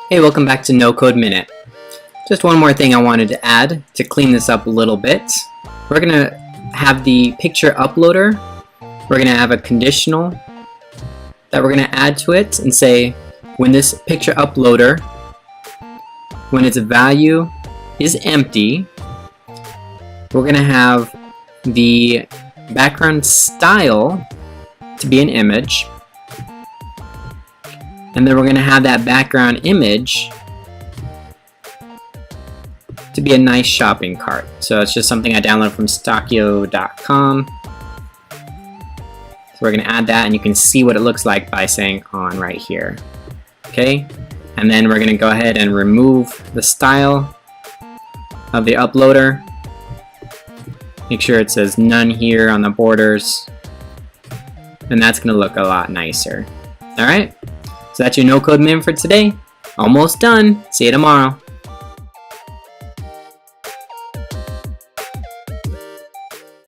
Hey, welcome back to NoCodeMinute. Just one more thing I wanted to add to clean this up a little bit. We're going to have the picture uploader. We're going to have a conditional that we're going to add to it and say when this picture uploader, when its value is empty, we're going to have the background style to be an image. And then we're going to have that background image to be a nice shopping cart. So it's just something I downloaded from stockio.com. So we're going to add that, and you can see what it looks like by saying on right here. Okay, and then we're going to go ahead and remove the style of the uploader. Make sure it says none here on the borders, and that's going to look a lot nicer. Alright, so that's your NoCodeMinute for today. Almost done. See you tomorrow.